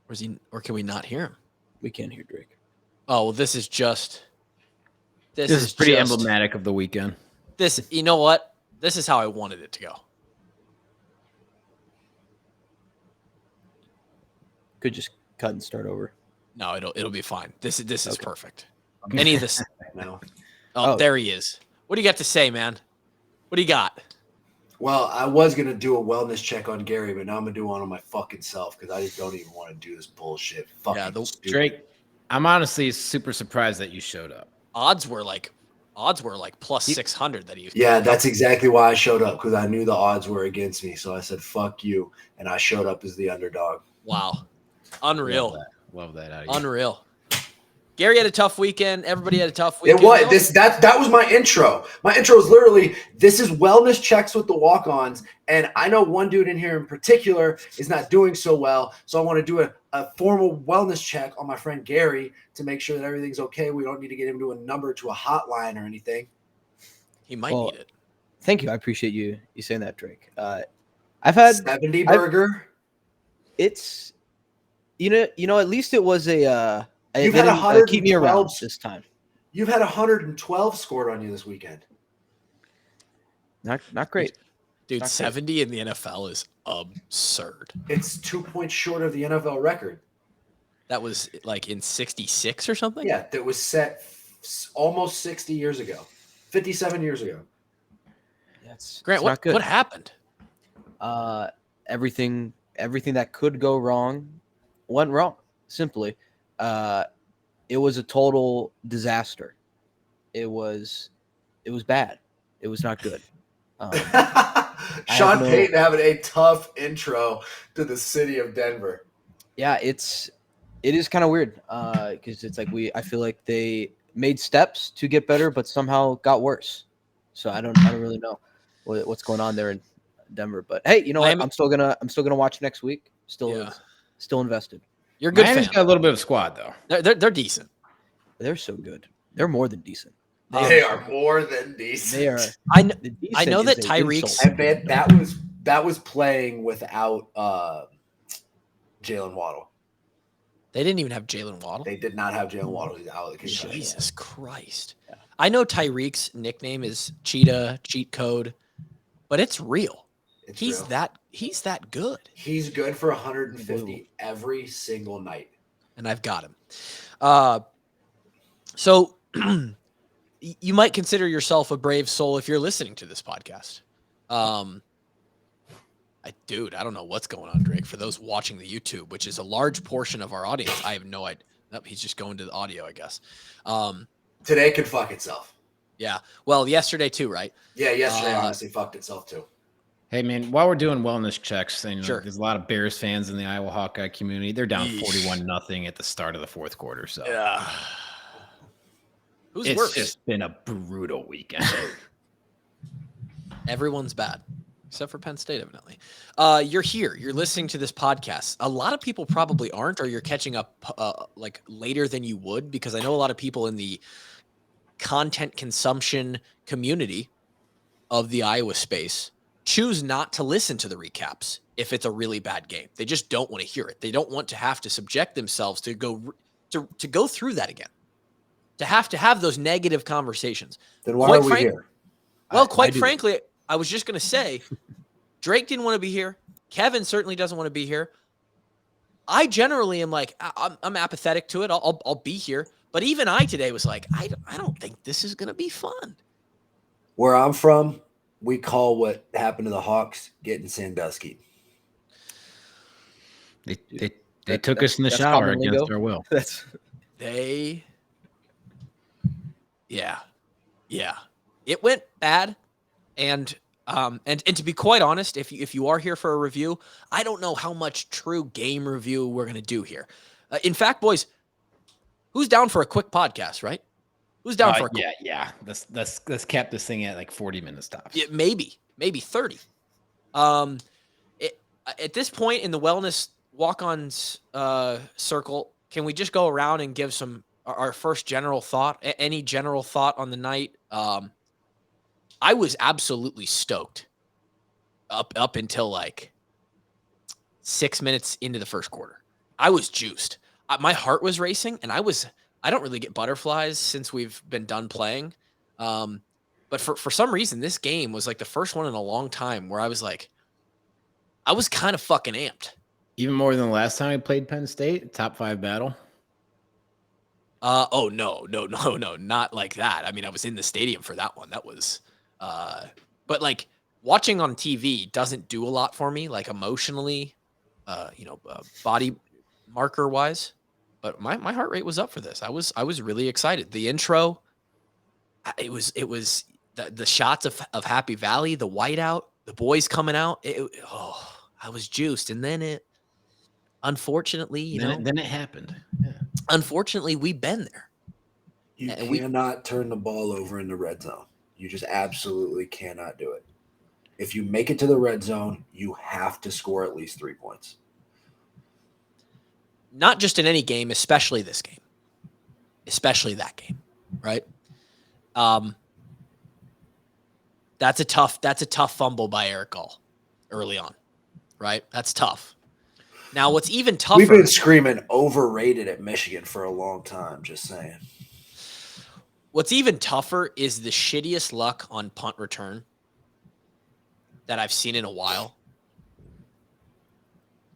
Or is he? Or can we not hear him? We can't hear Drake. Oh, well, this is just. This is pretty emblematic of the weekend. This, you know what? This is how I wanted it to go. Could just cut and start over. No, it'll be fine. This is perfect. Any of this? No. Oh, there he is. What do you got to say, man? What do you got? Well, I was going to do a wellness check on Gary, but now I'm going to do one on my fucking self because I just don't even want to do this bullshit. Fucking stupid. Drake, I'm honestly super surprised that you showed up. Odds were like plus 600 that he. Yeah, that's exactly why I showed up, because I knew the odds were against me. So I said, fuck you. And I showed up as the underdog. Wow. Unreal. Love that out of you. Unreal. Gary had a tough weekend. Everybody had a tough weekend. It was that was my intro. My intro was literally, this is wellness checks with the walk-ons, and I know one dude in here in particular is not doing so well, so I want to do a formal wellness check on my friend Gary to make sure that everything's okay. We don't need to get him to a number to a hotline or anything. He might need it. Thank you. I appreciate you saying that, Drake. I've had 70 burger. It's you know at least it was a. You've had 112 keep me around this time. You've had 112 scored on you this weekend. Not great. Dude, 70 in the NFL is absurd. It's 2 points short of the NFL record. That was like in 66 or something? Yeah, that was set almost 60 years ago. 57 years ago. Grant, what happened? Everything that could go wrong went wrong. Simply. It was a total disaster. It was bad. It was not good. Sean Payton having a tough intro to the city of Denver. Yeah, it is kind of weird because it's like I feel like they made steps to get better, but somehow got worse. So I don't really know what's going on there in Denver. But hey, you know what? I'm still gonna watch next week. Still invested. You're a good. Miami's got a little bit of squad though. They're decent. They're so good. They're more than decent. They are more than decent. They are. I know that Tyreek's. I bet that was playing without Jalen Waddle. They didn't even have Jalen Waddle. They did not have Jalen Waddle. He's out of the concussion. Jesus Christ! Yeah. I know Tyreek's nickname is Cheetah, cheat code, but it's real. He's that good. He's good for 150 every single night. And I've got him. So you might consider yourself a brave soul if you're listening to this podcast. I don't know what's going on, Drake. For those watching the YouTube, which is a large portion of our audience, I have no idea. Nope, he's just going to the audio, I guess. Today could fuck itself. Yeah. Well, yesterday too, right? Yeah, yesterday honestly fucked itself too. Hey, man, while we're doing wellness checks, and sure. There's a lot of Bears fans in the Iowa Hawkeye community. They're down 41-0 at the start of the fourth quarter. So yeah. It's just been a brutal weekend. Everyone's bad, except for Penn State, evidently. You're here. You're listening to this podcast. A lot of people probably aren't, or you're catching up like later than you would, because I know a lot of people in the content consumption community of the Iowa space choose not to listen to the recaps if it's a really bad game. They just don't want to hear it. They don't want to have to subject themselves to go through that again, to have those negative conversations. Then why are we here? Well, quite frankly, I was just going to say, Drake didn't want to be here. Kevin certainly doesn't want to be here. I generally am like, I'm apathetic to it. I'll be here. But even I today was like, I don't think this is going to be fun. Where I'm from, we call what happened to the Hawks getting Sandusky. They took us in the shower against our will. Yeah. It went bad. And to be quite honest, if you are here for a review, I don't know how much true game review we're going to do here. In fact, boys, who's down for a quick podcast, right? Who's down for a quick? Yeah. Let's cap this thing at like 40 minutes tops. Yeah, maybe 30. At this point in the wellness walk-ons circle, can we just go around and give our first general thought? Any general thought on the night? I was absolutely stoked up until like 6 minutes into the first quarter. I was juiced. My heart was racing, and I don't really get butterflies since we've been done playing. But for some reason, this game was like the first one in a long time where I was like, I was kind of fucking amped. Even more than the last time I played Penn State, top 5 battle. Oh no, not like that. I mean, I was in the stadium for that one. That was, but like watching on TV doesn't do a lot for me, like emotionally, body marker wise. But my heart rate was up for this. I was really excited. The intro, it was the shots of Happy Valley, the whiteout, the boys coming out. I was juiced, and then unfortunately, Then it happened. Yeah. unfortunately, we've been there. You And cannot turn the ball over in the red zone. You just absolutely cannot do it. If you make it to the red zone, you have to score at least 3 points. Not just in any game, especially this game, especially that game, right? That's a tough fumble by Eric Gall early on, right? That's tough. Now, what's even tougher? We've been screaming overrated at Michigan for a long time, just saying. What's even tougher is the shittiest luck on punt return that I've seen in a while.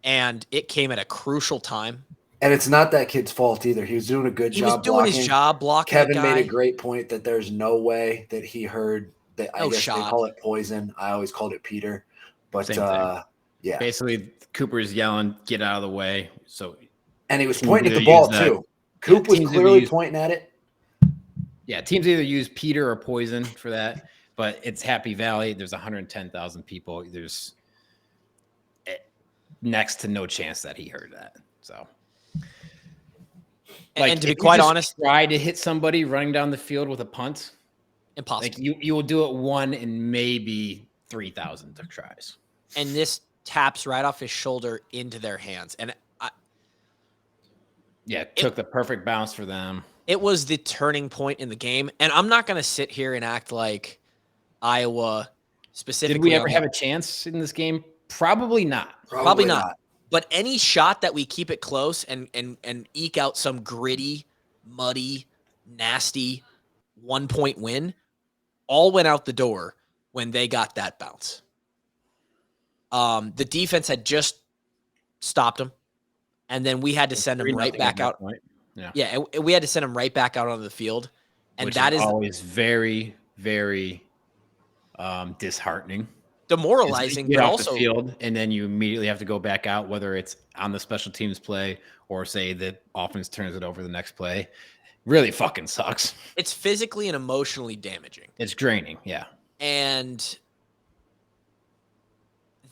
And it came at a crucial time. And it's not that kid's fault either. He was doing a good job. He was doing his job blocking. Kevin made a great point that there's no way that he heard that. I guess shot. They call it poison. I always called it Peter. But yeah. Basically, Cooper's yelling, "Get out of the way!" And he was pointing at the ball too. Coop was clearly pointing at it. Yeah, teams either use Peter or poison for that, but it's Happy Valley. There's 110,000 people. There's next to no chance that he heard that. So, and to be quite honest, try to hit somebody running down the field with a punt. Impossible. Like you will do it 1 in maybe 3,000 tries. And this taps right off his shoulder into their hands, and took the perfect bounce for them. It was the turning point in the game, and I'm not going to sit here and act like Iowa specifically. Did we ever have a chance in this game? Probably not. Probably not. But any shot that we keep it close and eke out some gritty, muddy, nasty 1-point win, all went out the door when they got that bounce. The defense had just stopped them, and then we had to send them right back out. Yeah, we had to send them right back out onto the field, and which that is always very, very disheartening, demoralizing. Get but off also the field, and then you immediately have to go back out, whether it's on the special teams play or say that offense turns it over the next play. Really fucking sucks. It's physically and emotionally damaging. It's draining, yeah. And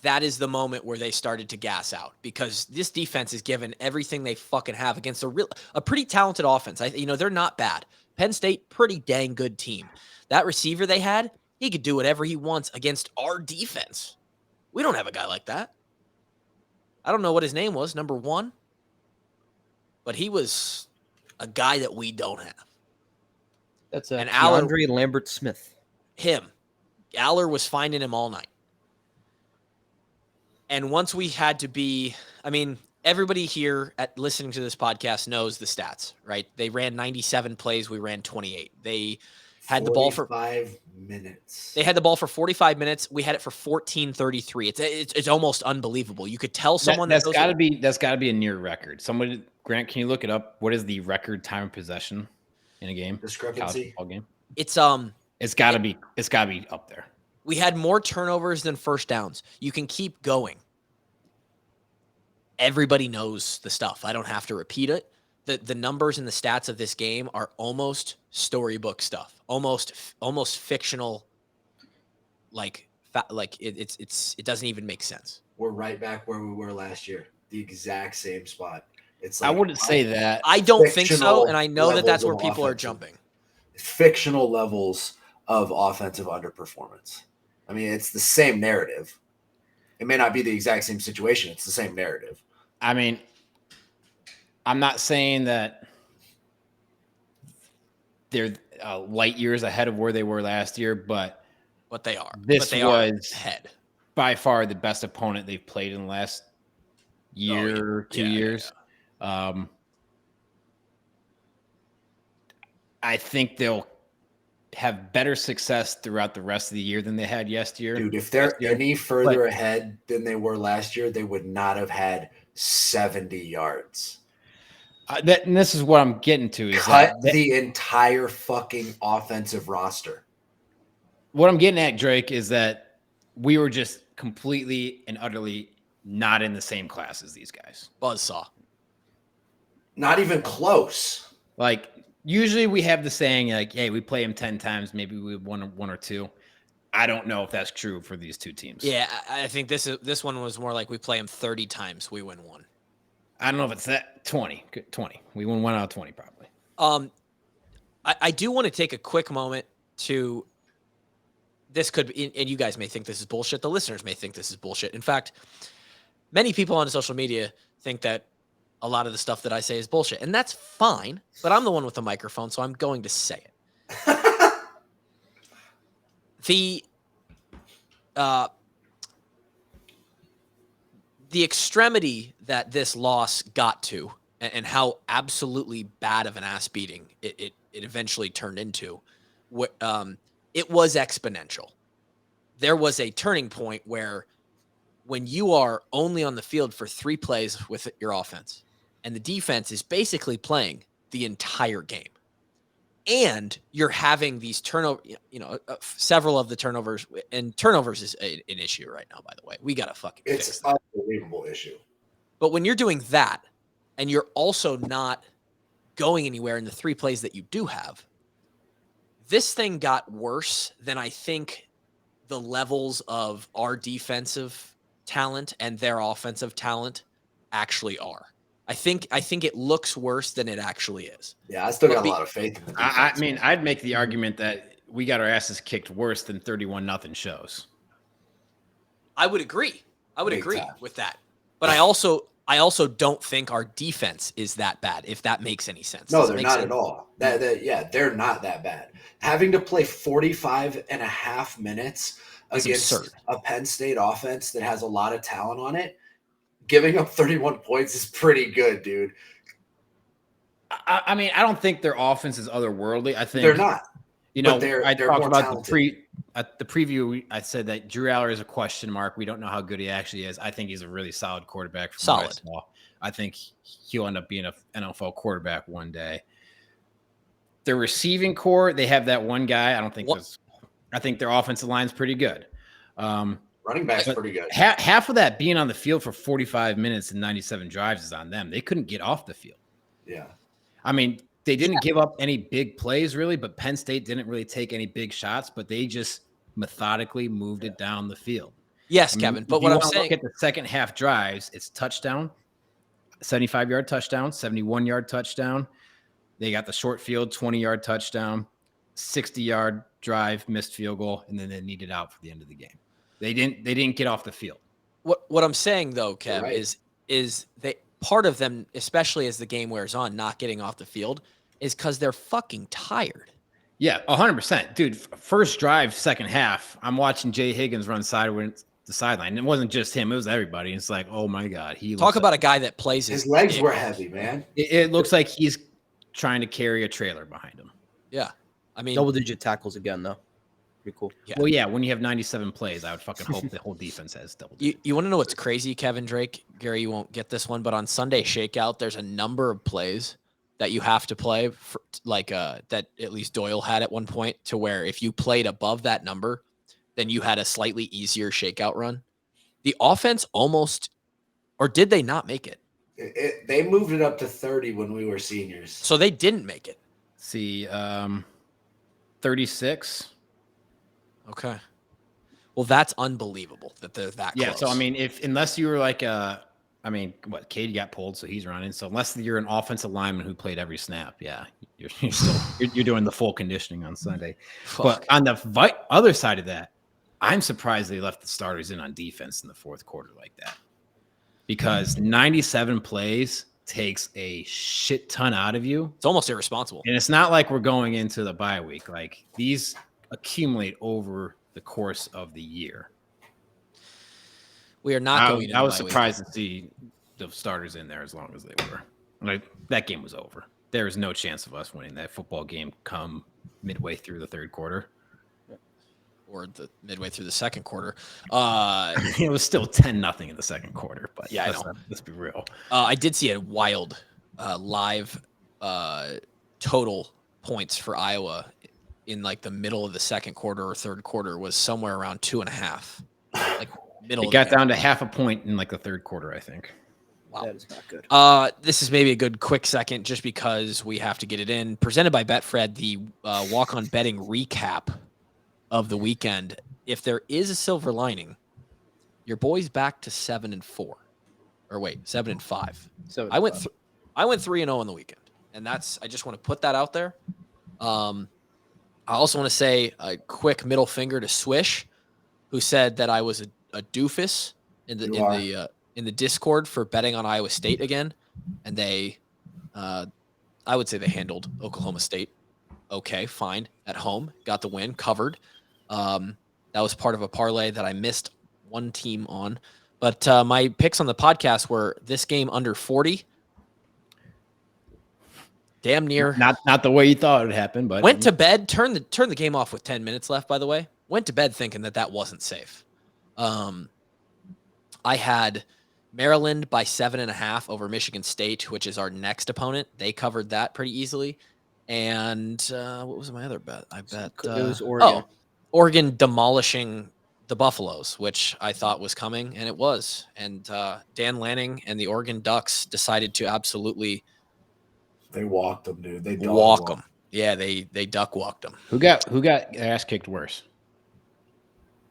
that is the moment where they started to gas out, because this defense is given everything they fucking have against a pretty talented offense. They're not bad. Penn State, pretty dang good team. That receiver they had, he could do whatever he wants against our defense. We don't have a guy like that. I don't know what his name was, number 1, but he was a guy that we don't have. That's Andre Lambert Smith. Him. Aller was finding him all night. And once we had to be, everybody here at listening to this podcast knows the stats, right? They ran 97 plays. We ran 28. They had the ball for 5 minutes. They had the ball for 45 minutes. We had it for 14:33. It's almost unbelievable. You could tell someone that's got to be a near record. Somebody, Grant, can you look it up? What is the record time of possession in a game? Discrepancy. Football game. It's got to be up there. We had more turnovers than first downs. You can keep going. Everybody knows the stuff. I don't have to repeat it. The numbers and the stats of this game are almost storybook stuff, almost fictional. It doesn't even make sense. We're right back where we were last year, the exact same spot. It's I wouldn't say that. I don't think so, and I know that's where people are jumping. Fictional levels of offensive underperformance. It's the same narrative. It may not be the exact same situation. It's the same narrative. I'm not saying that they're light years ahead of where they were last year, but they are. This was ahead. By far the best opponent they've played in the last year, 2 years. I think they'll have better success throughout the rest of the year than they had yesterday. Dude, if they're any further ahead than they were last year, they would not have had 70 yards. And this is what I'm getting to. Is cut the entire fucking offensive roster. What I'm getting at, Drake, is that we were just completely and utterly not in the same class as these guys. Buzzsaw. Not even close. Like, usually we have the saying, like, hey, we play them 10 times, maybe we won one or two. I don't know if that's true for these two teams. Yeah, I think this one was more like we play them 30 times, we win one. I don't know if it's that 20. We won 1 out of 20 probably. I do want to take a quick moment to, this could be, and you guys may think this is bullshit. The listeners may think this is bullshit. In fact, many people on social media think that a lot of the stuff that I say is bullshit, and that's fine, but I'm the one with the microphone, so I'm going to say it. The extremity that this loss got to, and how absolutely bad of an ass beating it eventually turned into, it was exponential. There was a turning point where when you are only on the field for 3 plays with your offense, and the defense is basically playing the entire game, and you're having these turnovers, several of the turnovers, and turnovers is an issue right now, by the way. We got to fucking fix that. It's an unbelievable issue. But when you're doing that, and you're also not going anywhere in the 3 plays that you do have, this thing got worse than I think the levels of our defensive talent and their offensive talent actually are. I think it looks worse than it actually is. Yeah, I still got a lot of faith in the defense. I mean, I'd make the argument that we got our asses kicked worse than 31-0 shows. I would agree. With that. But I also don't think our defense is that bad, if that makes any sense. No, they're not at all. They're not that bad. Having to play 45 and a half minutes against a Penn State offense that has a lot of talent on it, giving up 31 points is pretty good, dude. I mean, I don't think their offense is otherworldly. I think they're not. I talked about the preview. I said that Drew Aller is a question mark. We don't know how good he actually is. I think he's a really solid quarterback. I think he'll end up being an NFL quarterback one day. Their receiving core, they have that one guy. I think their offensive line's pretty good. Running back's pretty good. Half of that being on the field for 45 minutes and 97 drives is on them. They couldn't get off the field. Yeah. I mean, they didn't give up any big plays really, but Penn State didn't really take any big shots, but they just methodically moved it down the field. Yes, Kevin. But what I'm saying, look at the second half drives, it's touchdown, 75-yard touchdown, 71-yard touchdown. They got the short field, 20-yard touchdown, 60-yard drive, missed field goal, and then they needed out for the end of the game. They didn't get off the field. What I'm saying though, Kev, right, is they part of them, especially as the game wears on, not getting off the field, is because they're fucking tired. Yeah, 100%, dude. First drive, second half, I'm watching Jay Higgins run sideways the sideline. It wasn't just him; it was everybody. It's like, oh my god, talk about a guy that plays his legs were heavy, man. It looks like he's trying to carry a trailer behind him. Yeah, I mean, double-digit tackles again, though. Pretty cool. Yeah. Well, yeah, when you have 97 plays, I would fucking hope the whole defense has double. You want to know what's crazy, Kevin Drake? Gary, you won't get this one, but on Sunday Shakeout, there's a number of plays that you have to play for, that at least Doyle had at one point, to where if you played above that number, then you had a slightly easier shakeout run. The offense almost, or did they not make it? They moved it up to 30 when we were seniors. So they didn't make it. See, 36. Okay. Well, that's unbelievable that they're that close. Yeah, so I mean, unless you were like Cade got pulled, so he's running. So unless you're an offensive lineman who played every snap, yeah, you're doing the full conditioning on Sunday. Fuck. But on the other side of that, I'm surprised they left the starters in on defense in the fourth quarter like that, because 97 plays takes a shit ton out of you. It's almost irresponsible. And it's not like we're going into the bye week. Like, these accumulate over the course of the year. We are not going. I was surprised to see the starters in there as long as they were. Like that game was over. There was no chance of us winning that football game come midway through the third quarter. Or the midway through the second quarter. It was still 10-0 in the second quarter, but yeah, let's be real. I did see a wild live total points for Iowa in like the middle of the second quarter or third quarter was somewhere around 2.5. Like middle. It got down to half a point in like the third quarter, I think. Wow. That is not good. This is maybe a good quick second just because we have to get it in. Presented by Betfred, the walk-on betting recap of the weekend. If there is a silver lining, your boy's back to 7-4. Or wait, 7-5. I went 3-0 on the weekend. And I just want to put that out there. I also want to say a quick middle finger to Swish, who said that I was a doofus in the Discord for betting on Iowa State again. And I would say they handled Oklahoma State. Okay, fine. At home, got the win, covered. That was part of a parlay that I missed one team on. But my picks on the podcast were this game under 40. Damn near. Not the way you thought it would happen, but went to bed, turned the game off with 10 minutes left, by the way. Went to bed thinking that wasn't safe. I had Maryland by 7.5 over Michigan State, which is our next opponent. They covered that pretty easily. And what was my other bet? I bet it was Oregon. Oregon demolishing the Buffaloes, which I thought was coming, and it was. And Dan Lanning and the Oregon Ducks decided to absolutely they walked them, dude. They walk them. Yeah, they duck walked them. Who got ass kicked worse?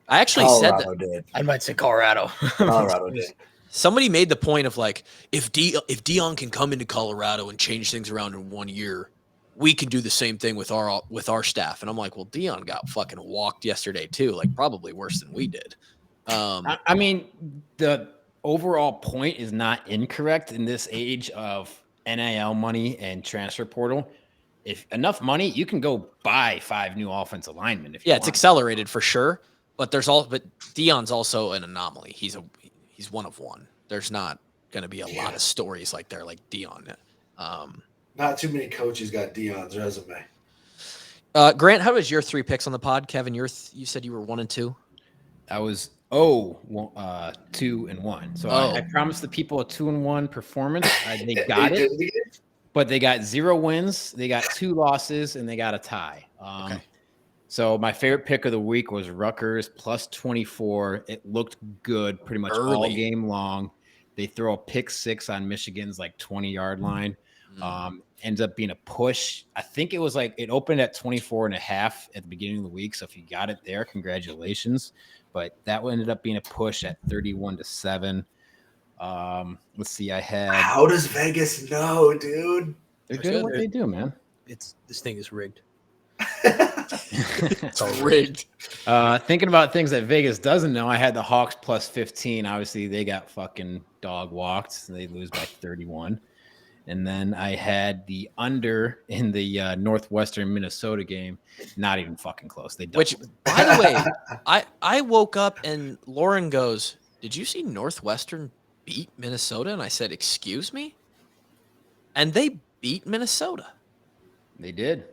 I actually Colorado said that. Did. I might say Colorado. Colorado did. Somebody made the point of like, if Dion can come into Colorado and change things around in 1 year, we can do the same thing with our staff. And I'm like, well, Dion got fucking walked yesterday too, like probably worse than we did. I mean, the overall point is not incorrect in this age of NIL money and transfer portal. If enough money, you can go buy 5 new offensive linemen. If you it's accelerated for sure. But but Dion's also an anomaly. He's one of one. There's not going to be a lot of stories like Dion. Not too many coaches got Dion's resume. Grant, how was your 3 picks on the pod? Kevin, you said you were 1 and 2. I was 2 and 1. So I promised the people a 2 and 1 performance. They got it, but they got 0 wins. They got 2 losses, and they got a tie. Okay. So my favorite pick of the week was Rutgers plus 24. It looked good pretty much all game long. They throw a pick 6 on Michigan's 20-yard line. Ends up being a push. I think it was it opened at 24.5 at the beginning of the week. So if you got it there, congratulations. But that ended up being a push at 31-7. Let's see. I had. How does Vegas know, dude? They're good at what they do, man. This thing is rigged. It's rigged. Thinking about things that Vegas doesn't know, I had the Hawks plus 15. Obviously, they got fucking dog walked. They lose by 31. And then I had the under in the Northwestern Minnesota game. Not even fucking close. Which, by the way, I woke up and Lauren goes, "Did you see Northwestern beat Minnesota?" And I said, "Excuse me?" And they beat Minnesota. They did.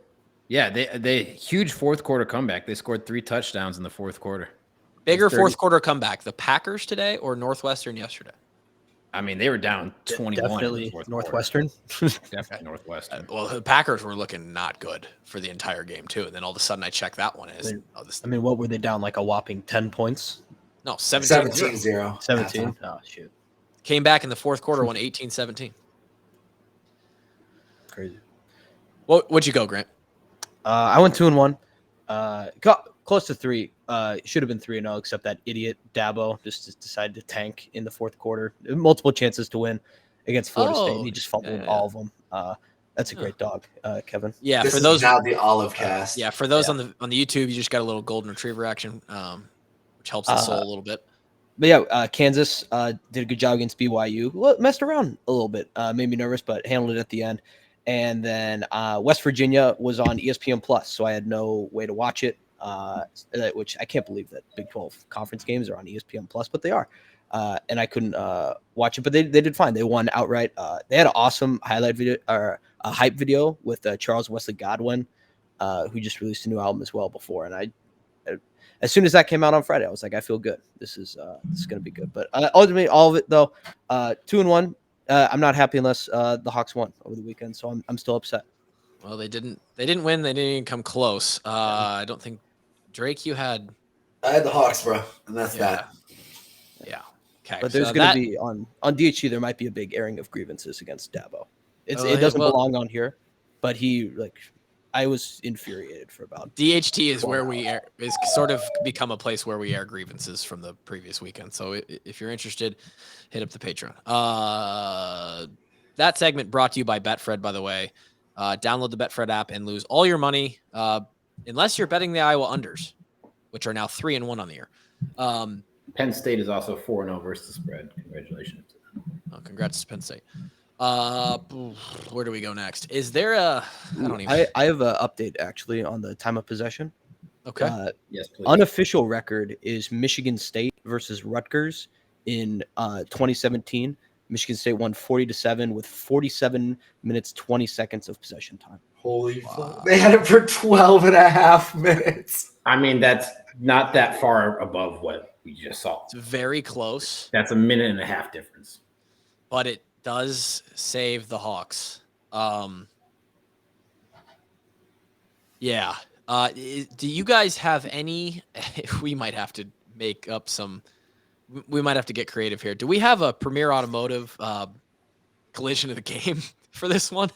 Yeah, they huge fourth quarter comeback. They scored 3 touchdowns in the fourth quarter. Bigger fourth quarter comeback, the Packers today or Northwestern yesterday? I mean, they were down 21. Definitely Northwestern. Definitely Northwestern. Well, the Packers were looking not good for the entire game too, and then all of a sudden I check that one. What were they down, like a whopping 10 points? No, 17-0. 17. Oh shit! Came back in the fourth quarter, won 18-17. Crazy. What'd you go, Grant? I went 2 and 1. Got close to 3. Should have been 3-0, except that idiot Dabo just decided to tank in the fourth quarter. Multiple chances to win against Florida State. He just fumbled all of them. That's a great dog, Kevin. Yeah, this for those now the Olive Cast. Yeah, for those on the YouTube, you just got a little golden retriever action, which helps the soul a little bit. But yeah, Kansas did a good job against BYU. Well, messed around a little bit, made me nervous, but handled it at the end. And then West Virginia was on ESPN Plus, so I had no way to watch it, which I can't believe that Big 12 conference games are on ESPN Plus, but they are. and I couldn't watch it, but they did fine. They won outright. They had an awesome highlight video or a hype video with Charles Wesley Godwin, who just released a new album as well before. And as soon as that came out on Friday, I was like, I feel good. This is going to be good. But ultimately, all of it though, 2-1. I'm not happy unless the Hawks won over the weekend, so I'm still upset. Well, they didn't win. They didn't even come close. I don't think Drake. I had the Hawks, bro, and that's that. Yeah. Okay. But there's going to be on DHC. There might be a big airing of grievances against Dabo. It doesn't belong on here, but I was infuriated for about. DHT is where is sort of become a place where we air grievances from the previous weekend. So if you're interested, hit up the Patreon. That segment brought to you by Betfred, by the way. Download the Betfred app and lose all your money, unless you're betting the Iowa unders, which are now 3-1 on the year. Penn State is also 4-0 versus the spread. Congratulations. Oh, congrats to Penn State. Where do we go next? Is there I have an update actually on the time of possession. Okay. Yes, please. Unofficial record is Michigan State versus Rutgers in 2017. Michigan State won 40-7 with 47 minutes 20 seconds of possession time. Holy fuck! They had it for 12 and a half minutes. I mean, that's not that far above what we just saw. It's very close. That's a minute and a half difference. But it does save the Hawks. Yeah. Do you guys have any? We might have to make up some. We might have to get creative here. Do we have a Premier Automotive collision of the game for this one?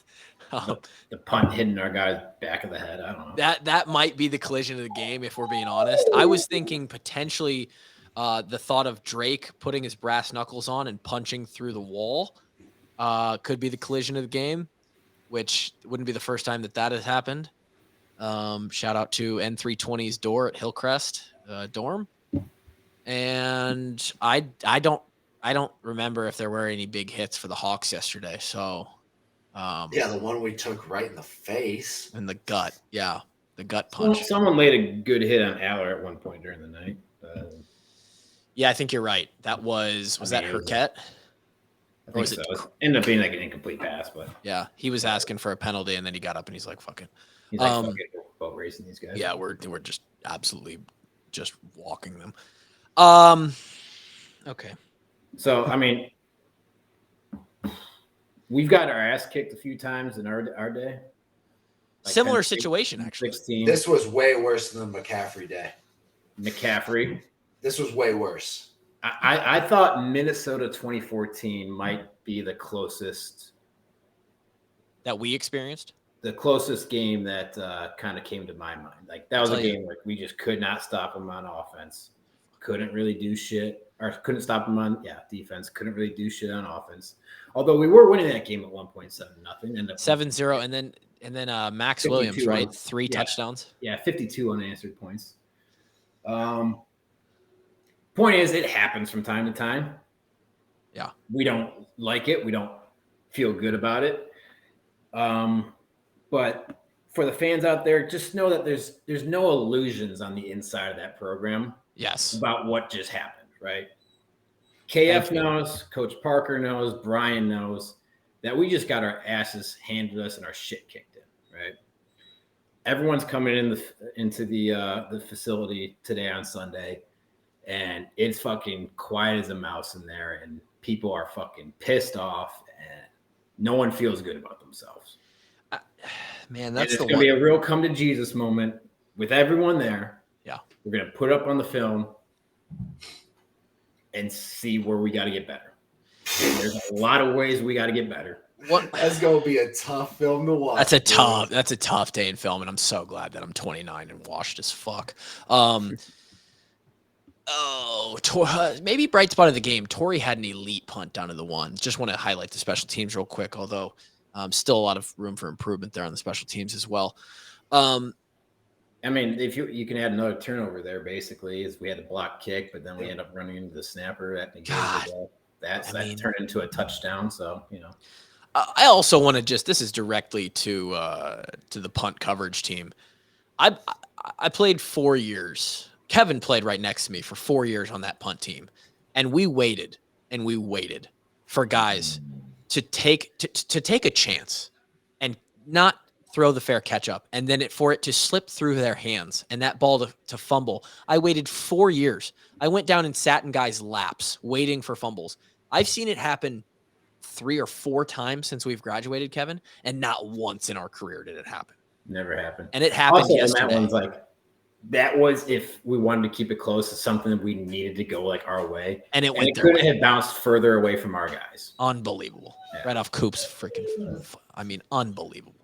The punt hitting our guy's back of the head. I don't know. That might be the collision of the game, if we're being honest. I was thinking potentially the thought of Drake putting his brass knuckles on and punching through the wall could be the collision of the game, which wouldn't be the first time that has happened. Shout out to N320's door at Hillcrest dorm. And I don't remember if there were any big hits for the Hawks yesterday. So the one we took right in the face. In the gut. Yeah. The gut punch. Someone laid a good hit on Aller at one point during the night. Yeah, I think you're right. That was that Herquette? I think so. It ended up being like an incomplete pass, but yeah, he was asking for a penalty and then he got up and he's like, fuck it. He's like, fuck it, boat racing these guys. Yeah, we're just absolutely just walking them. Okay. So, I mean, we've got our ass kicked a few times in our day. Like similar situation, actually. 16. This was way worse than the McCaffrey day. McCaffrey. This was way worse. I thought Minnesota 2014 might be the closest that we experienced. The closest game that kind of came to my mind. Like that was a game where we just could not stop them on offense. Couldn't really do shit, or couldn't stop them on defense. Couldn't really do shit on offense. Although we were winning that game at 1.7-0. 7-0, and then Max Williams, right? 3 touchdowns. Yeah, 52 unanswered points. Point is, it happens from time to time. Yeah. We don't like it. We don't feel good about it. But for the fans out there, just know that there's no illusions on the inside of that program. Yes. About what just happened, right? KF knows, Coach Parker knows, Brian knows that we just got our asses handed us and our shit kicked in, right? Everyone's coming into the facility today on Sunday, and it's fucking quiet as a mouse in there, and people are fucking pissed off, and no one feels good about themselves. Man, that's going to be a real come to Jesus moment with everyone there. Yeah. We're going to put up on the film and see where we got to get better. And there's a lot of ways we got to get better. That's going to be a tough film to watch. That's a tough day in film, and I'm so glad that I'm 29 and washed as fuck. Maybe bright spot of the game. Torrey had an elite punt down to the 1. Just want to highlight the special teams real quick, although still a lot of room for improvement there on the special teams as well. I mean, if you can add another turnover there, basically, is we had a block kick, but then we end up running into the snapper at the game. That turned into a touchdown. So, I also want to this is directly to the punt coverage team. I played 4 years. Kevin played right next to me for 4 years on that punt team. And we waited for guys to take a chance and not throw the fair catch up, and then for it to slip through their hands and that ball to fumble. I waited 4 years. I went down and sat in guys' laps waiting for fumbles. I've seen it happen 3 or 4 times since we've graduated, Kevin, and not once in our career did it happen. Never happened. And it happened also, yesterday. That one's like, that was if we wanted to keep it close to something that we needed to go like our way. And it went it couldn't have bounced further away from our guys. Unbelievable. Yeah. Right off Coop's freaking, I mean, unbelievable.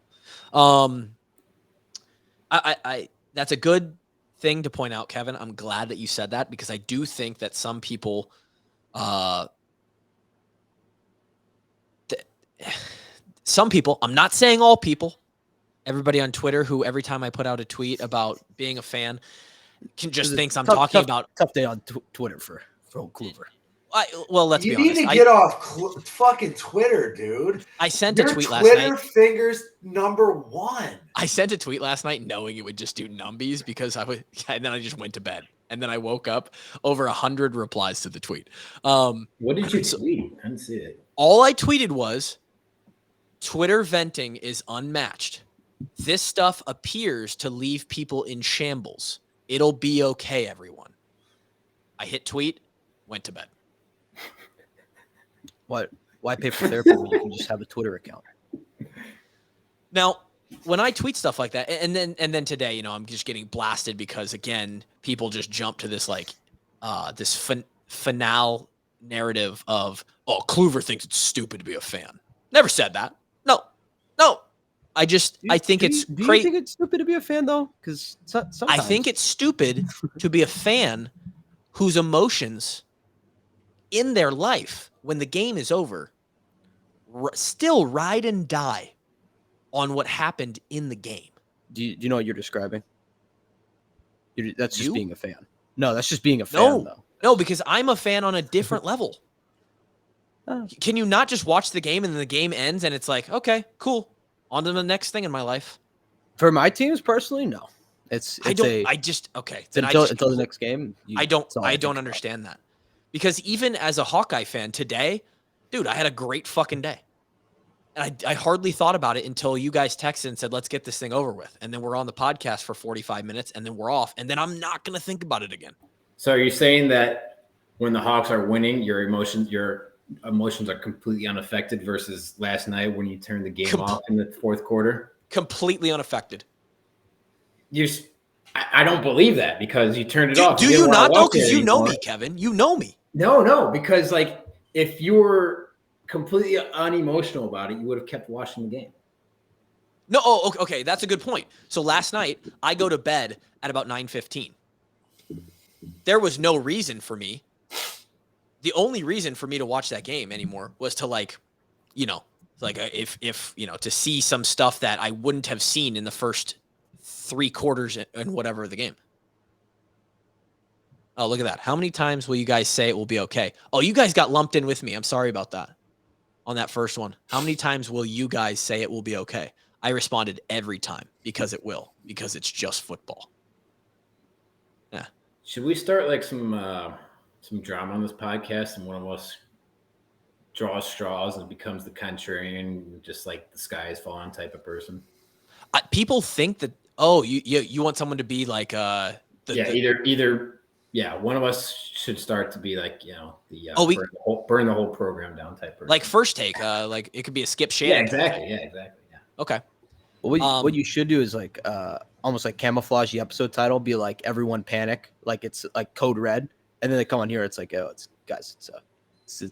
That's a good thing to point out, Kevin. I'm glad that you said that, because I do think that some people, I'm not saying all people, everybody on Twitter who every time I put out a tweet about being a fan can just thinks I'm talking about. Tough day on Twitter for Kluver. Well, let's be honest. You need to get off fucking Twitter, dude. I sent a tweet last night. Twitter fingers #1. I sent a tweet last night knowing it would just do numbies because and then I just went to bed. And then I woke up, over 100 replies to the tweet. What did you tweet? I didn't see it. All I tweeted was, Twitter venting is unmatched. This stuff appears to leave people in shambles. It'll be okay, everyone. I hit tweet, went to bed. What? Why pay for therapy when you can just have a Twitter account? Now, when I tweet stuff like that, and then today, I'm just getting blasted because, again, people just jump to this this finale narrative of, Kluver thinks it's stupid to be a fan. Never said that. No. I think it's great. Do you think it's stupid to be a fan, though? Because sometimes I think it's stupid to be a fan whose emotions in their life, when the game is over, still ride and die on what happened in the game. Do you know what you're describing? That's just being a fan. No, that's just being a fan, though. No, because I'm a fan on a different level. Can you not just watch the game and then the game ends and it's like, okay, cool, on to the next thing in my life? For my teams personally, no. Until the next game. I don't understand that. Because even as a Hawkeye fan today, dude, I had a great fucking day. And I hardly thought about it until you guys texted and said, let's get this thing over with. And then we're on the podcast for 45 minutes and then we're off. And then I'm not going to think about it again. So are you saying that when the Hawks are winning, your emotions are completely unaffected versus last night when you turned the game off in the fourth quarter? Completely unaffected. I don't believe that, because you turned it off. Do you not, though? Because you know me, Kevin. You know me. No, because if you were completely unemotional about it, you would have kept watching the game. No, okay, that's a good point. So last night, I go to bed at about 9:15. There was no reason for me. The only reason for me to watch that game anymore was to to see some stuff that I wouldn't have seen in the first 3 quarters and whatever of the game. Oh, look at that. How many times will you guys say it will be okay? Oh, you guys got lumped in with me. I'm sorry about that. On that first one. How many times will you guys say it will be okay? I responded every time, because it will, because it's just football. Yeah. Should we start some drama on this podcast and one of us draws straws and becomes the contrarian, just like the sky is falling type of person? People think that, you want someone to be like one of us should start to be burn the whole program down type person. Like First Take, it could be a Skip Shannon. Yeah, exactly. Okay. What you should do is almost like camouflage the episode title, be like everyone panic, like it's like code red, and then they come on here, it's like, it's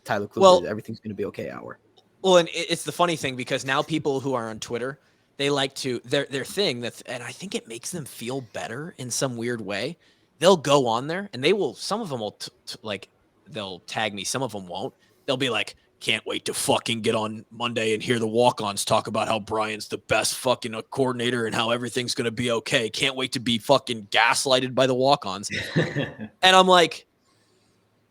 Tyler Kluver, well, everything's gonna be okay hour. Well, and it's the funny thing, because now people who are on Twitter, they like to their thing and I think it makes them feel better in some weird way. They'll go on there and they will. Some of them will they'll tag me. Some of them won't. They'll be like, can't wait to fucking get on Monday and hear the walk-ons talk about how Brian's the best fucking coordinator and how everything's gonna be okay. Can't wait to be fucking gaslighted by the walk-ons. And I'm like,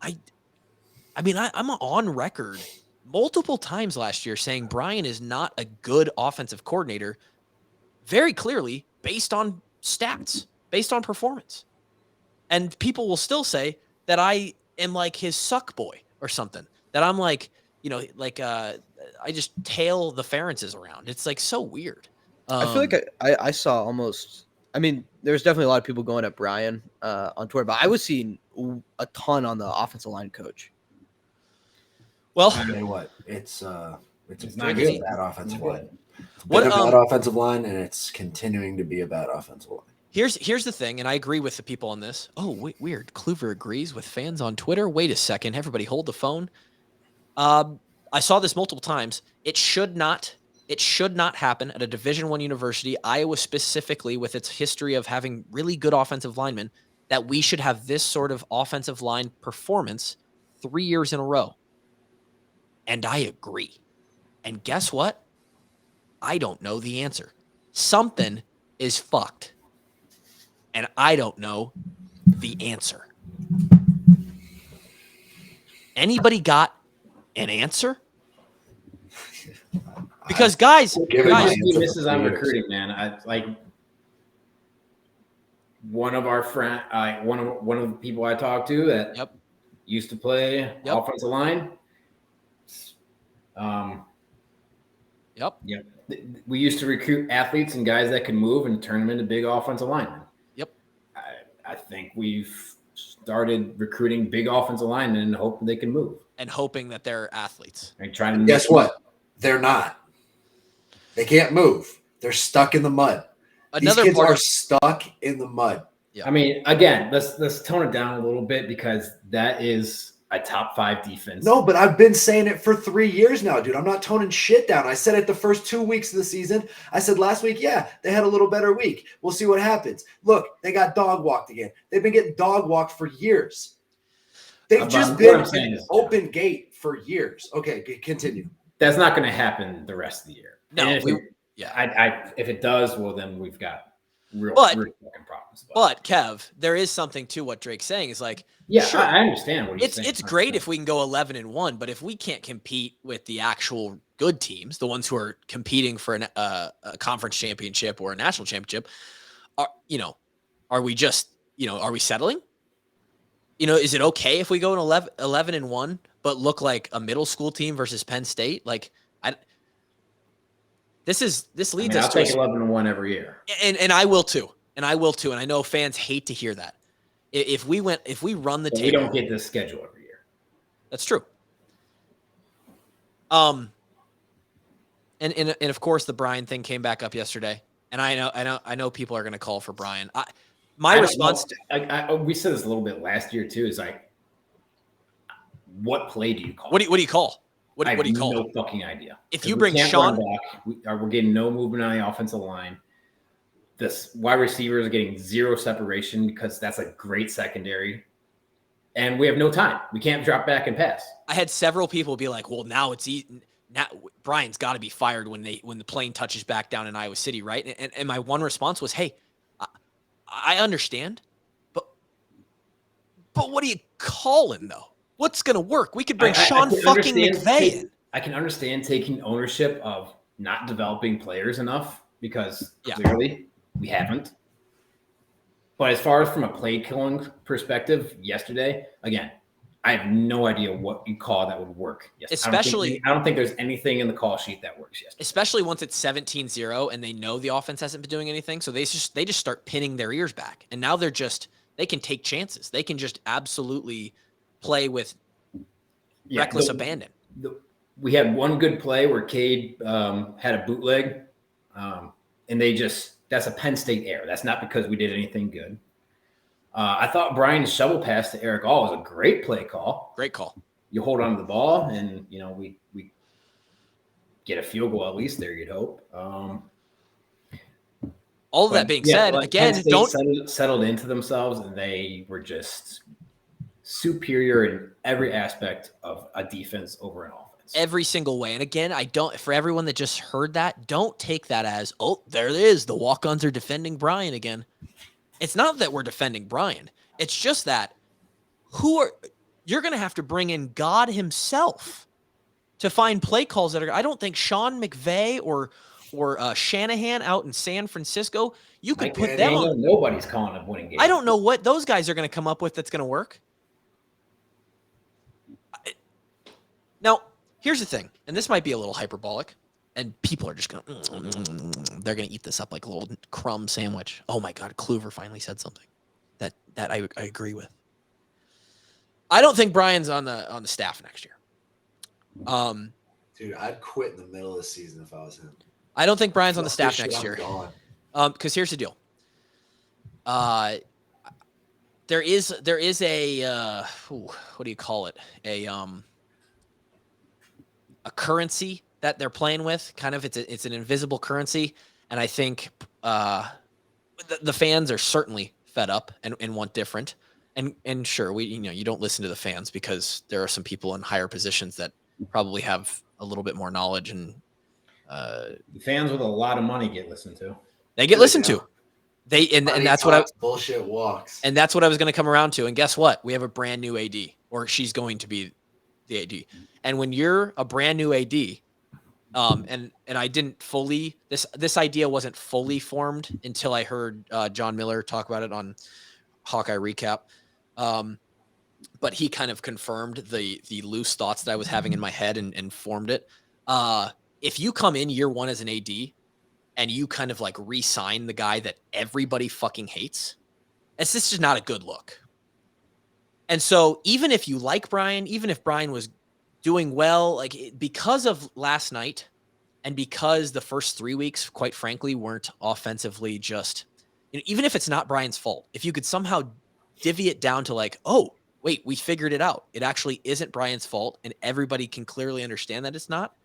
I'm on record multiple times last year saying Brian is not a good offensive coordinator, very clearly based on stats, based on performance. And people will still say that I am like his suck boy or something. That I'm like, I just tail the Ferences around. It's like so weird. I feel like I saw almost. I mean, there's definitely a lot of people going at Brian on Twitter, but I was seeing a ton on the offensive line coach. Well, I tell you what, it's not good. Bad offensive line. What a bad offensive line, and it's continuing to be a bad offensive line. Here's the thing, and I agree with the people on this. Oh, wait, weird. Kluver agrees with fans on Twitter. Wait a second, everybody, hold the phone. I saw this multiple times. It should not happen at a Division I university, Iowa specifically, with its history of having really good offensive linemen, that we should have this sort of offensive line performance 3 years in a row. And I agree. And guess what? I don't know the answer. Something is fucked. And I don't know the answer. Anybody got an answer? Because guys, misses on recruiting, man. I like one of our friend, one of the people I talked to that used to play offensive line. We used to recruit athletes and guys that can move and turn them into big offensive linemen. I think we've started recruiting big offensive linemen and hoping they can move. And hoping that they're athletes. And trying to guess what? They're not. They can't move. They're stuck in the mud. These kids are stuck in the mud. I mean, again, let's tone it down a little bit because that is a top 5 defense. No, but I've been saying it for 3 years now, dude. I'm not toning shit down. I said it the first 2 weeks of the season. I said last week, yeah, they had a little better week. We'll see what happens. Look, they got dog walked again. They've been getting dog walked for years. They've just been an open gate for years. Okay, continue. That's not going to happen the rest of the year. No, if it does, well, then we've got real fucking problems. But Kev, there is something to what Drake's saying. Is like, sure, I understand what he's saying. It's great if we can go 11-1, but if we can't compete with the actual good teams, the ones who are competing for a conference championship or a national championship, are we just, are we settling? Is it okay if we go 11-1, but look like a middle school team versus Penn State? Like, this leads us to 11-1 every year, and I will too, and I know fans hate to hear that. If we run the table, we don't get this schedule every year. That's true. And of course the Brian thing came back up yesterday, and I know people are going to call for Brian. My response, we said this a little bit last year too, is like, what play do you call? What do you call? What do you call? No fucking idea. If you bring Sean back, we're getting no movement on the offensive line. This wide receiver is getting zero separation because that's a great secondary, and we have no time. We can't drop back and pass. I had several people be like, "Well, now it's now Brian's got to be fired when the plane touches back down in Iowa City, right?" And my one response was, "Hey, I understand, but what are you calling though? What's going to work? We could bring Sean fucking McVay in." I can understand taking ownership of not developing players enough because clearly we haven't. But as far as from a play killing perspective, yesterday, again, I have no idea what you call that would work. Especially, I don't think there's anything in the call sheet that works yesterday. Especially once it's 17-0 and they know the offense hasn't been doing anything. So they just start pinning their ears back. And now they can take chances. They can just absolutely play with reckless abandon. We had one good play where Cade had a bootleg, and that's a Penn State error. That's not because we did anything good. I thought Brian's shovel pass to Eric All was a great play call. Great call. You hold on to the ball, and we get a field goal at least there. You'd hope. All of that being said, again, don't settled into themselves, and they were just superior in every aspect of a defense over an offense. Every single way. And again, for everyone that just heard that, don't take that as, oh, there it is. The walk-ons are defending Brian again. It's not that we're defending Brian. It's just that you're going to have to bring in God himself to find play calls that are, I don't think Sean McVay or Shanahan out in San Francisco, you could put them on. Nobody's calling a winning game. I don't know what those guys are going to come up with that's going to work. Now, here's the thing, and this might be a little hyperbolic, and people are just going to, they're going to eat this up like a little crumb sandwich. Oh my God, Kluver finally said something that I agree with. I don't think Brian's on the staff next year. Dude, I'd quit in the middle of the season if I was him. I don't think Brian's on the staff next year. Because here's the deal. There is a what do you call it? A currency that they're playing with. Kind of, it's an invisible currency, and I think the fans are certainly fed up and want different. And sure, you don't listen to the fans because there are some people in higher positions that probably have a little bit more knowledge, and the fans with a lot of money get listened to. They get listened to. And that's what bullshit walks. And that's what I was going to come around to. And guess what? We have a brand new AD, or she's going to be the AD. And when you're a brand new AD, and I didn't fully this idea wasn't fully formed until I heard John Miller talk about it on Hawkeye Recap. But he kind of confirmed the loose thoughts that I was having in my head and formed it. If you come in year one as an AD and you kind of like re-sign the guy that everybody fucking hates, it's just not a good look. And so even if you like Brian, even if Brian was doing well, like because of last night and because the first 3 weeks, quite frankly, weren't offensively just, even if it's not Brian's fault, if you could somehow divvy it down to like, oh, wait, we figured it out. It actually isn't Brian's fault, and everybody can clearly understand that it's not.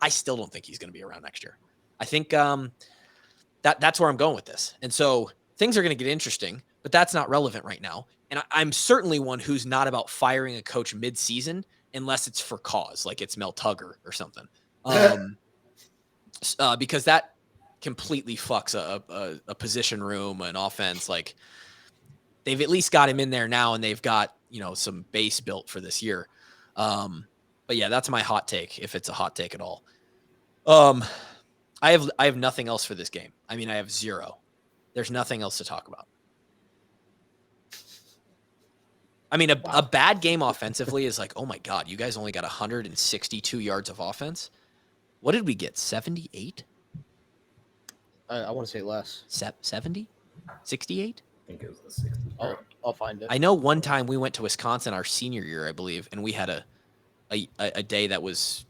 I still don't think he's going to be around next year. I think that's where I'm going with this. And so things are going to get interesting, but that's not relevant right now. And I'm certainly one who's not about firing a coach mid-season unless it's for cause, like it's Mel Tugger or something. Because that completely fucks a position room, an offense. Like they've at least got him in there now, and they've got, some base built for this year. But yeah, that's my hot take, if it's a hot take at all. I have nothing else for this game. I mean, I have zero. There's nothing else to talk about. I mean, a bad game offensively is like, oh my God, you guys only got 162 yards of offense. What did we get? 78? I want to say less. 70? 68? I think it was the 60. I'll find it. I know one time we went to Wisconsin our senior year, I believe, and we had a day that was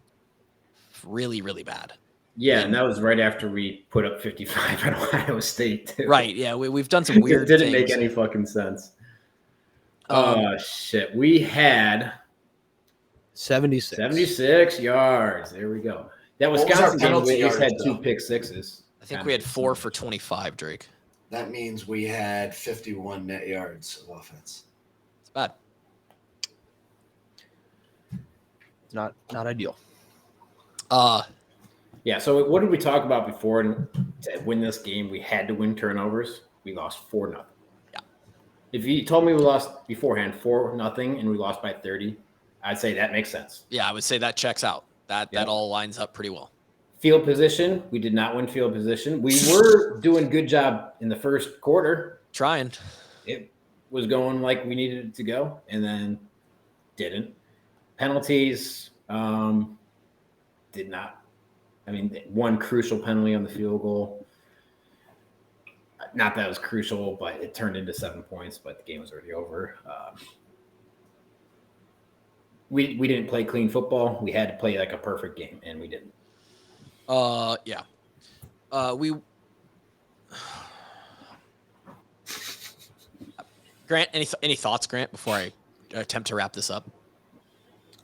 really, really bad. Yeah, and that was right after we put up 55 at Ohio State, too. Right, yeah, we've done some weird things. It didn't things. Make any fucking sense. Shit. We had 76 yards. There we go. That Wisconsin game, we just had 2 pick sixes. I think we had 4 for 25, Drake. That means we had 51 net yards of offense. It's bad. Not ideal. Yeah, so what did we talk about before? To win this game, we had to win turnovers. We lost 4-0. Yeah. If you told me we lost beforehand 4-0 and we lost by 30, I'd say that makes sense. Yeah, I would say that checks out. That all lines up pretty well. Field position, we did not win field position. We were doing good job in the first quarter. Trying. It was going like we needed it to go, and then didn't. Penalties did not. I mean, one crucial penalty on the field goal. Not that it was crucial, but it turned into 7 points, but the game was already over. We didn't play clean football. We had to play like a perfect game, and we didn't. Yeah. Grant, any thoughts, Grant, before I attempt to wrap this up?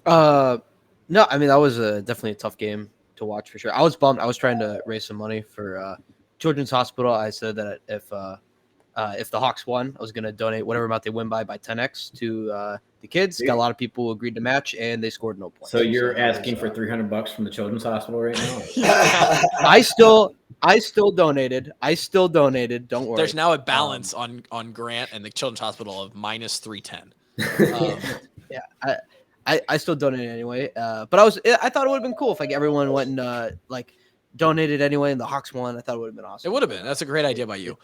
No, I mean, that was definitely a tough game to watch for sure. I was bummed. I was trying to raise some money for Children's Hospital. I said that if the Hawks won, I was going to donate whatever amount they win by 10x to the kids. Got a lot of people who agreed to match, and they scored no points. So you're asking for $300 from the Children's Hospital right now? I still donated. Don't worry. There's now a balance on Grant and the Children's Hospital of minus 310. Yeah, I still donated anyway. But I thought it would have been cool if like everyone went and donated anyway, and the Hawks won. I thought it would have been awesome. It would have been. That's a great idea by you.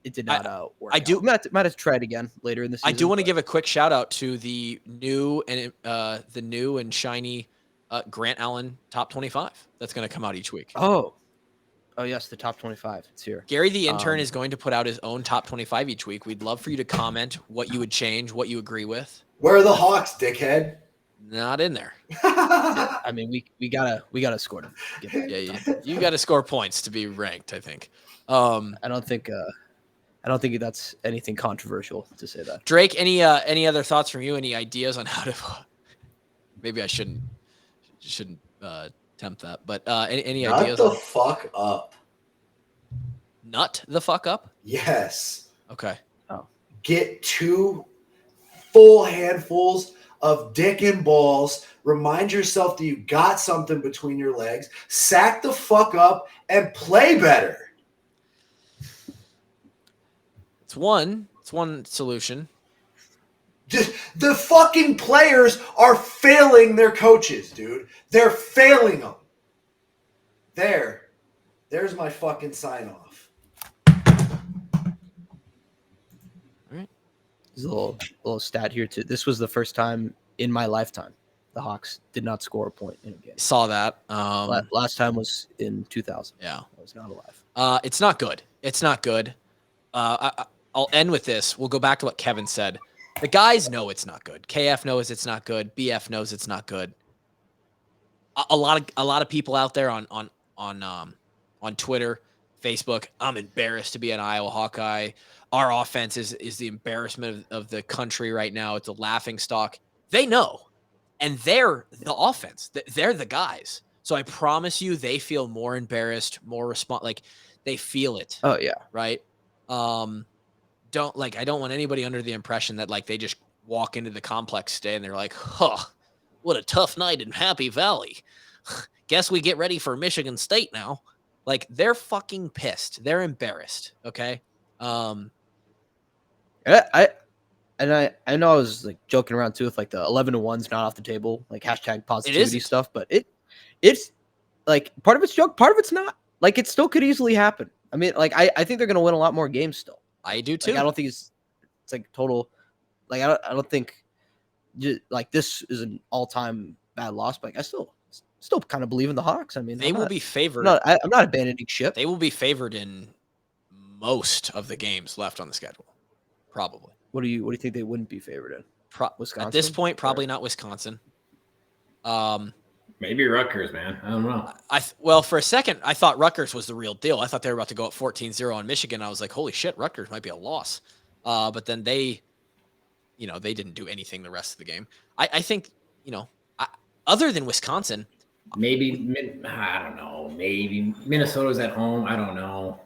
it did not work. I do might have to try it again later in the season. I do want to give a quick shout out to the new and shiny Grant Allen top 25 that's going to come out each week. Oh yes, the top 25. It's here. Gary the intern is going to put out his own top 25 each week. We'd love for you to comment what you would change, what you agree with. Where are the Hawks, dickhead? Not in there. I mean, we gotta score them. Yeah, you got to score points to be ranked, I think. I don't think that's anything controversial to say that. Drake, any other thoughts from you? Any ideas on how to? Maybe I shouldn't tempt that, but any ideas? Nut the fuck up. Nut the fuck up? Yes. Okay. Oh. Get 2 full handfuls of dick and balls. Remind yourself that you got something between your legs. Sack the fuck up and play better. It's one solution. The fucking players are failing their coaches, dude. They're failing them. There's my fucking sign off. All right. There's a little stat here too. This was the first time in my lifetime the Hawks did not score a point in a game. Saw that. Last time was in 2000. Yeah, I was not alive. It's not good. It's not good. I'll end with this. We'll go back to what Kevin said. The guys know it's not good. KF knows it's not good. BF knows it's not good. A lot of people out there on Twitter, Facebook. I'm embarrassed to be an Iowa Hawkeye. Our offense is the embarrassment of the country right now. It's a laughing stock. They know, and they're the offense. They're the guys. So I promise you, they feel more embarrassed, more like they feel it. Oh yeah, right. I don't want anybody under the impression that like they just walk into the complex today and they're like, huh, what a tough night in Happy Valley. Guess we get ready for Michigan State now. Like they're fucking pissed. They're embarrassed. Okay. I know I was like joking around too with like the 11-1's not off the table, like hashtag positivity stuff, but it's like part of it's joke, part of it's not. Like it still could easily happen. I mean, like I think they're gonna win a lot more games still. I do too. Like, I don't think it's like total. Like I don't think like this is an all-time bad loss, but like, I still kind of believe in the Hawks. I mean, they will be favored. I'm not abandoning ship. They will be favored in most of the games left on the schedule. Probably. What do you think they wouldn't be favored in? Wisconsin? At this point, probably not Wisconsin. Maybe Rutgers, man. I don't know. Well, for a second, I thought Rutgers was the real deal. I thought they were about to go up 14-0 on Michigan. I was like, holy shit, Rutgers might be a loss. But then they didn't do anything the rest of the game. I think, other than Wisconsin. Maybe, I don't know. Maybe Minnesota's at home. I don't know.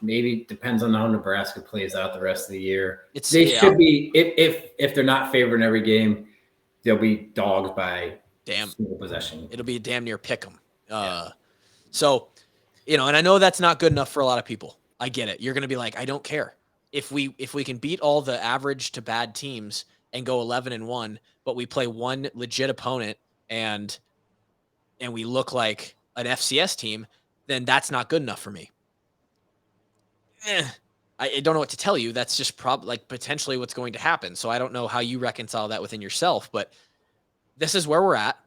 Maybe depends on how Nebraska plays out the rest of the year. Should be, if they're not favored in every game, they'll be dogs by single possession. It'll be a damn near pick 'em. So, and I know that's not good enough for a lot of people. I get it. You're going to be like, I don't care. If we can beat all the average to bad teams and go 11-1, but we play one legit opponent and we look like an FCS team, then that's not good enough for me. I don't know what to tell you. That's just potentially what's going to happen. So I don't know how you reconcile that within yourself, but this is where we're at.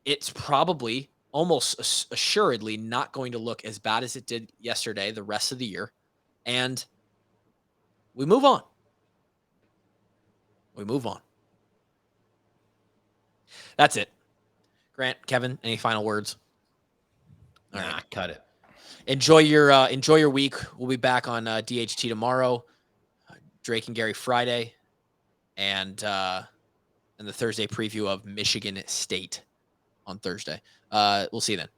It's probably almost assuredly not going to look as bad as it did yesterday, the rest of the year. And we move on. That's it. Grant, Kevin, any final words? All right, cut it. Enjoy your week. We'll be back on DHT tomorrow, Drake and Gary Friday, and the Thursday preview of Michigan State on Thursday. We'll see you then.